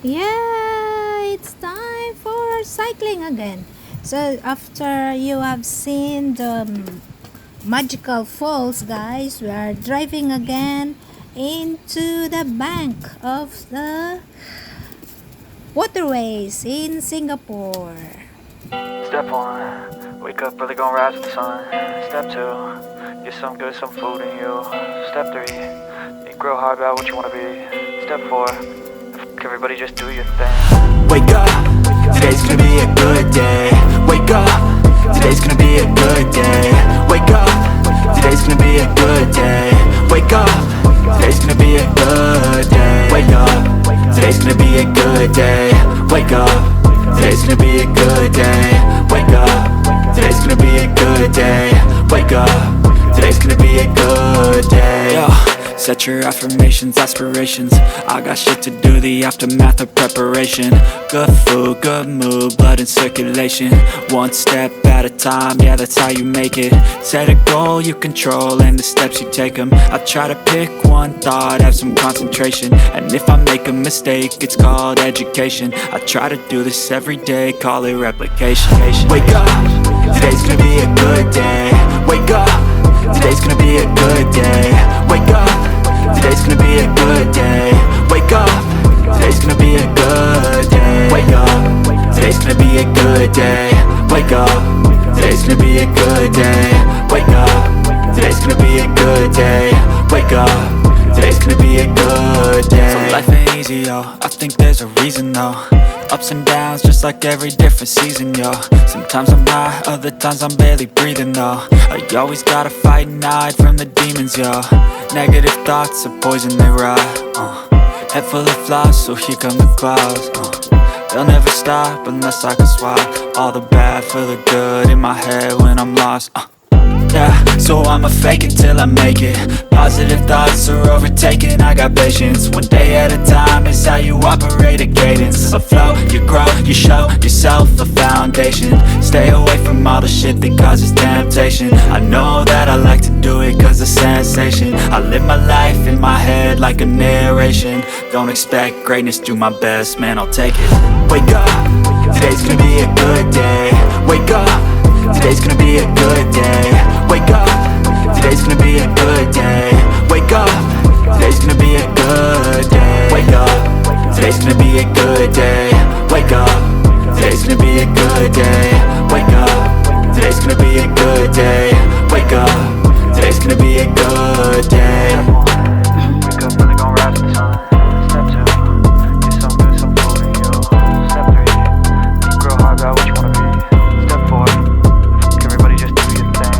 Yeah, it's time for cycling again. So after you have seen the magical falls, guys, we are driving again into the bank of the waterways in Singapore. Step one, wake up early, gonna rise with the sun. Step two, get some good, some food in you. Step three, think real hard about what you wanna be. Step four, everybody just do your thing. Wake up, today's gonna be a good day. Wake up, today's gonna be a good day. Wake up, today's gonna be a good day. Wake up, today's gonna be a good day. Wake up, today's gonna be a good day. Wake up, today's gonna be a good day. Wake up, today's gonna be a good day. Wake up, today's gonna be a good day. Yo, set your affirmations, aspirations. I got shit to do, the aftermath of preparation. Good food, good mood, blood in circulation. One step at a time, yeah, that's how you make it. Set a goal you control and the steps you take them. I try to pick one thought, have some concentration. And if I make a mistake, it's called education. I try to do this every day, call it replication. Wake up, today's gonna be a good day. Wake up, today's gonna be a good day. Wake up, today's gonna be a good day. Wake up, today's gonna be a good day. Wake up, today's gonna be a good day. Wake up, today's gonna be a good day. Wake up, today's gonna be a good day. Wake up, today's gonna be a good day. So life ain't easy, yo, I think there's a reason though. Ups and downs, just like every different season, yo. Sometimes I'm high, other times I'm barely breathing, though. I always gotta fight and hide from the demons, yo. Negative thoughts are poison, they rot. Head full of flies, so here come the clouds. They'll never stop unless I can swap all the bad for the good in my head when I'm lost. Yeah, so I'ma fake it till I make it. Positive thoughts are overtaken, I got patience. One day at a time is how you operate a cadence. A flow, you grow, you show yourself a foundation. Stay away from all the shit that causes temptation. I know that I like to do it cause it's sensation. I live my life in my head like a narration. Don't expect greatness, do my best, man, I'll take it. Wake up, today's gonna be a good day. Wake up, today's gonna be a good day. Wake up, today's gonna be a good day. Wake up, today's gonna be a good day. Wake up, today's gonna be a good day. Wake up, today's gonna be a good day. Wake up, today's gonna be a good day. Wake up, today's gonna be a good day. Wake up early, gonna rise with the sun. Step two, get some good, some food in you. Step three, think real hard about what you wanna be. Step four, everybody just do your thing.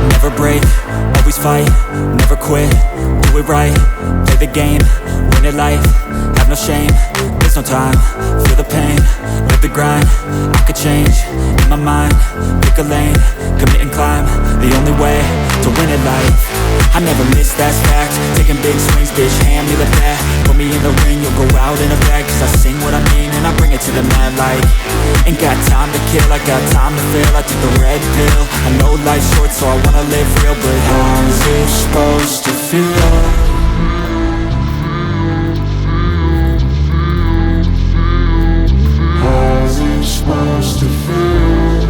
Never break, always fight, never quit, do it right, play the game, win it life, have no shame, there's no time, feel the pain, live the grind, I could change, in my mind, pick a lane, commit and climb, the only way to win it life. I never miss, that's fact, taking big swings, bitch, hand me the bat, put me in the ring, you'll go out in a bag, cause I sing what I mean and I bring it to the mad light. Ain't got time to kill, I got time to feel, I took the red pill, I know life's short so I wanna live real, but how's it supposed to feel? How's it supposed to feel?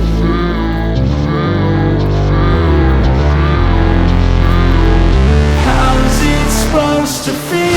How's it supposed to feel?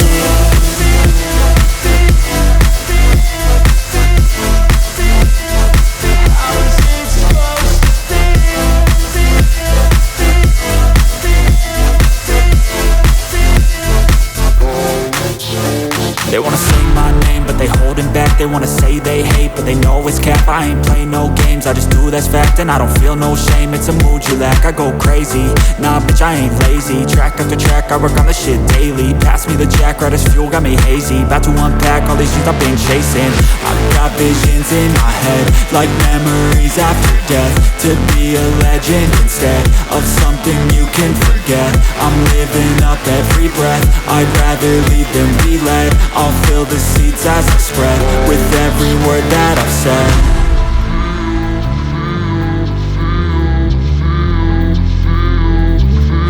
They wanna say they hate, but they know it's cap. I ain't play no games, I just do, that's fact. And I don't feel no shame, it's a mood you lack. I go crazy, nah bitch I ain't lazy. Track after track, I work on this shit daily. Pass me the jack, right as fuel, got me hazy. About to unpack all these things I've been chasing. I've got visions in my head, like memories after death. To be a legend instead of something you can forget. I'm living up every breath, I'd rather lead than be led. I'll fill the seeds as I spread, with every word that I've said.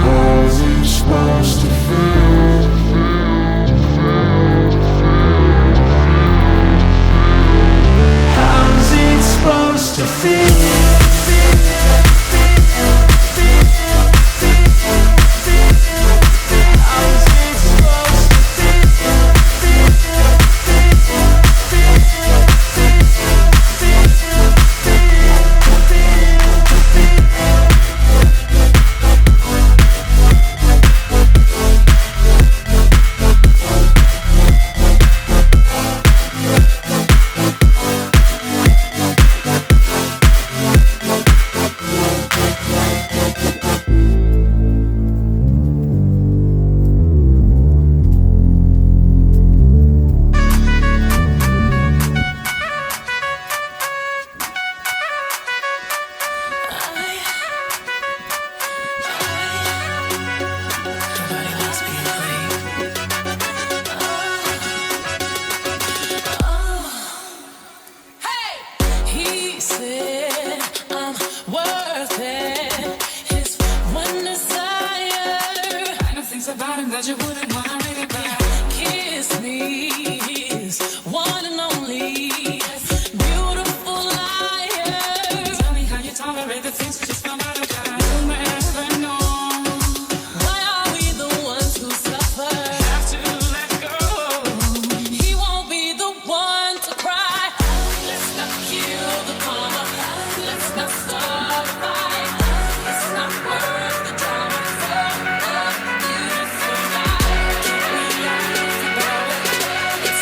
How's it supposed to feel? How's it supposed to feel? About him that you wouldn't want to read about. Kiss me, his one and only beautiful liar. Tell me how you tolerate the things we just found out about. You'll never know. Why are we the ones who suffer? Have to let go. He won't be the one to cry. Let's not kill the karma. Let's not start a fight. It's not worth the drama. So it's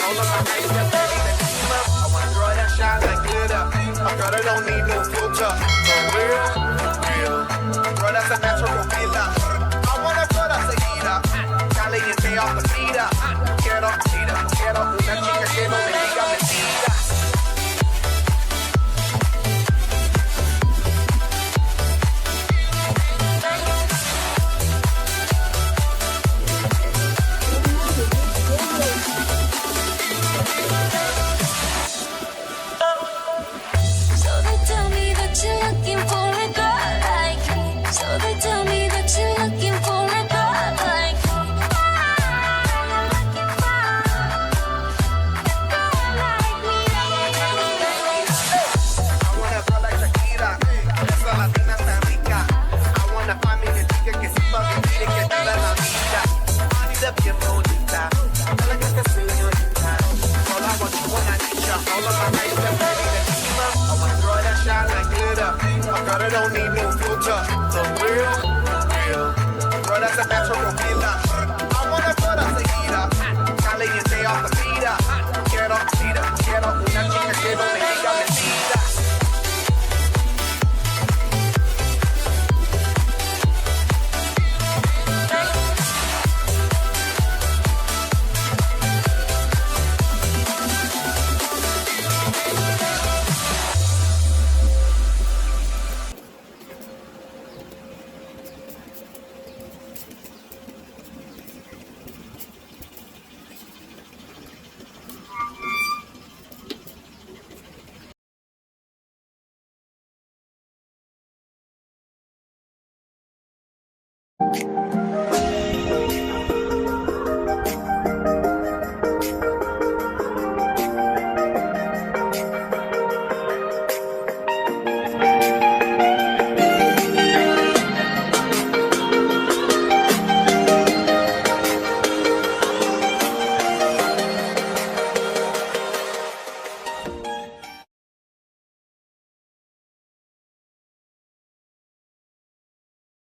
all of my nights are ready to team up. I want a girl that shine like glitter, a girl that don't need no filter. The real, real, girl that's a natural healer. I want a girl that's a heater, caliente off the feeder. Quiero, una chica que no me diga mentira. So they tell me that you're looking for a girl like me. So they tell me that you're looking for a girl like me. I'm looking for a girl like me. I want a girl like Shakira, esa latina tan rica. I want a familia chica que sepa vivir y que viva la vida. Vida bien bonita, elegante señorita. All I want is one Anisha, all of my nights are ready to team up. I want a girl that shine like glitter, a girl that don't need no filter. The real, real, girl that's a natural